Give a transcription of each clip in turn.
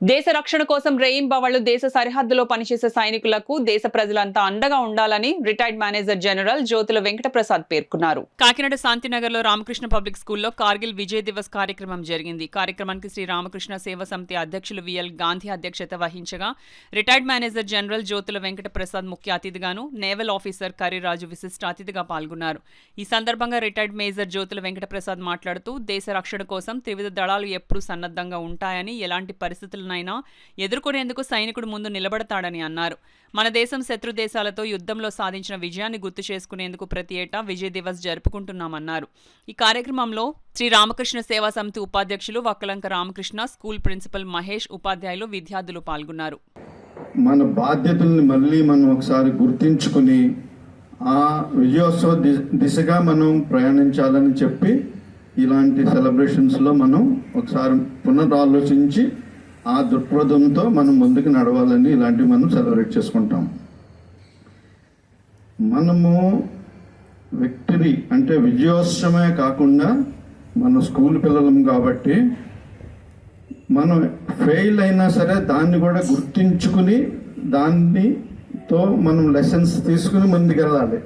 దేశ రక్షణ కోసం రేయింబవళ్లు దేశ సరిహద్దులో పనిచేసే సైనికులకు దేశ ప్రజలంతా అండగా ఉండాలని retired manager general Jyothula Venkata Prasad పేర్కొన్నారు. కాకినాడ శాంతినగర్ లో రామకృష్ణ పబ్లిక్ స్కూల్లో కార్గిల్ విజయ్ దివస్ కార్యక్రమం జరిగింది. కార్యక్రమానికి శ్రీ రామకృష్ణ సేవా సమితి అధ్యక్షులు విఎల్ గాంధీ అధ్యక్షత వహించగా retired manager general Jyothula Venkata Prasad ముఖ్య అతిథిగాను, నేవల్ ఆఫీసర్ కరిరాజు విశిష్ట అతిథిగా పాల్గొన్నారు. ఈ సందర్భంగా రిటైర్డ్ మేజర్ జ్యోతుల వెంకటప్రసాద్ మాట్లాడుతూ దేశ రక్షణ కోసం త్రివిధ దళాలు ఎప్పుడూ సన్నద్ధంగా ఉంటాయని, ఎలాంటి పరిస్థితులు ఎదుర్కొనేందుకు సైనికుడు ముందు నిలబడతాడని అన్నారు. మన దేశం శత్రు దేశాలతో యుద్ధంలో సాధించిన విజయాన్ని గుర్తు చేసుకునేందుకు ప్రతి ఏటా విజయ్ దివస్ జరుపుకుంటున్నామన్నారు. ఈ కార్యక్రమంలో శ్రీ రామకృష్ణ సేవా సమితి ఉపాధ్యక్షులు వక్కలంక రామకృష్ణ, స్కూల్ ప్రిన్సిపల్ మహేష్, ఉపాధ్యాయులు, విద్యార్థులు పాల్గొన్నారు. మన బాధ్యతల్ని మళ్ళీ మనం ఒకసారి గుర్తించుకుని ఆ విజయోత్సవ దిశగా మనం ప్రయాణించాలని చెప్పి ఇలాంటి సెలబ్రేషన్స్లో మనం ఒకసారి పునరాలోచించి ఆ దృక్పథంతో మనం ముందుకు నడవాలని ఇలాంటివి మనం సెలబ్రేట్ చేసుకుంటాం. మనము విక్టరీ అంటే విజయోత్సవమే కాకుండా మన స్కూల్ పిల్లలం కాబట్టి మనం ఫెయిల్ అయినా సరే దాన్ని కూడా గుర్తించుకుని దానితో మనం లెసన్స్ తీసుకుని ముందుకెళ్ళాలి.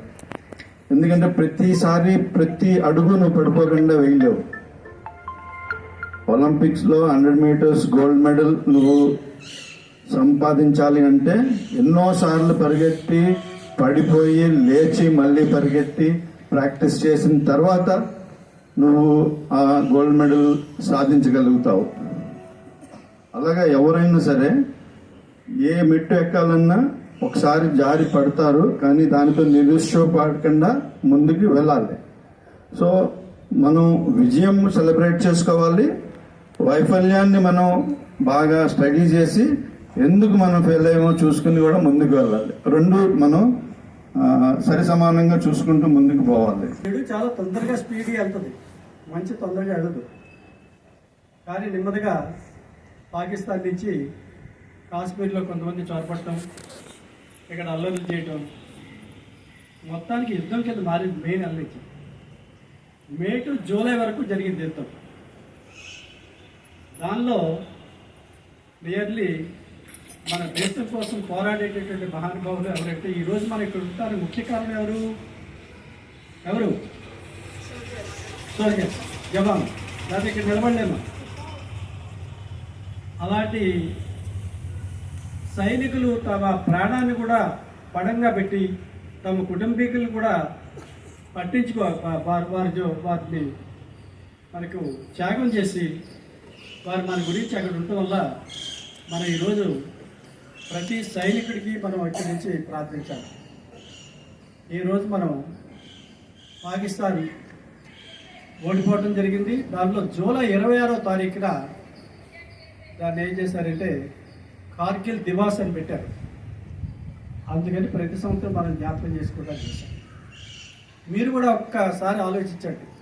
ఎందుకంటే ప్రతిసారి ప్రతి అడుగు నువ్వు పడిపోకుండా వేయలేవు. ఒలింపిక్స్లో 100 మీటర్స్ గోల్డ్ మెడల్ నువ్వు సంపాదించాలి అంటే ఎన్నోసార్లు పరిగెత్తి పడిపోయి లేచి మళ్ళీ పరిగెత్తి ప్రాక్టీస్ చేసిన తర్వాత నువ్వు ఆ గోల్డ్ మెడల్ సాధించగలుగుతావు. అలాగా ఎవరైనా సరే ఏ మెట్టు ఎక్కాలన్నా ఒకసారి జారి పడతారు, కానీ దానితో నిరుత్సాహపడకుండా ముందుకు వెళ్ళాలి. సో మనం విజయం సెలబ్రేట్ చేసుకోవాలి, వైఫల్యాన్ని మనం బాగా స్టడీ చేసి ఎందుకు మనం ఫెయిల్ అయ్యామో చూసుకుని కూడా ముందుకు వెళ్ళాలి. రెండు మనం సరి సమానంగా చూసుకుంటూ ముందుకు పోవాలి. చాలా తొందరగా స్పీడ్గా వెళ్తుంది, మంచి తొందరగా వెళ్ళదు. కానీ నెమ్మదిగా పాకిస్తాన్ నుంచి కాశ్మీర్లో కొంతమంది చొరపడటం, ఇక్కడ అల్లర్లు చేయటం, మొత్తానికి యుద్ధం కింద మారింది. మెయిన్ అల్లరించి మే టు జూలై వరకు జరిగింది యుద్ధం. దానిలో నియర్లీ మన దేశం కోసం పోరాడేటటువంటి మహానుభావులు ఎవరైతే ఈరోజు మన ఇక్కడ ఉంటారు, ముఖ్య కారణం ఎవరు సోల్జర్స్, జవాన్. దాని ఇక్కడ నిలబడలేము. అలాంటి సైనికులు తమ ప్రాణాన్ని కూడా పణంగా పెట్టి తమ కుటుంబీకులు కూడా వారిని మనకు త్యాగం చేసి వారు మన గురించి అక్కడ ఉండటం వల్ల మనం ఈరోజు ప్రతి సైనికుడికి మనం ఇక్కడి నుంచి ప్రార్థించాలి. ఈరోజు మనం పాకిస్తాన్ ఓడిపోవడం జరిగింది. దాంట్లో జూలై 26వ తారీఖున దాన్ని ఏం చేశారంటే కార్గిల్ దివాస్ అని పెట్టారు. అందుకని ప్రతి సంవత్సరం మనం జ్ఞాపకం చేసుకోవడానికి చేశాం. మీరు కూడా ఒక్కసారి ఆలోచించండి.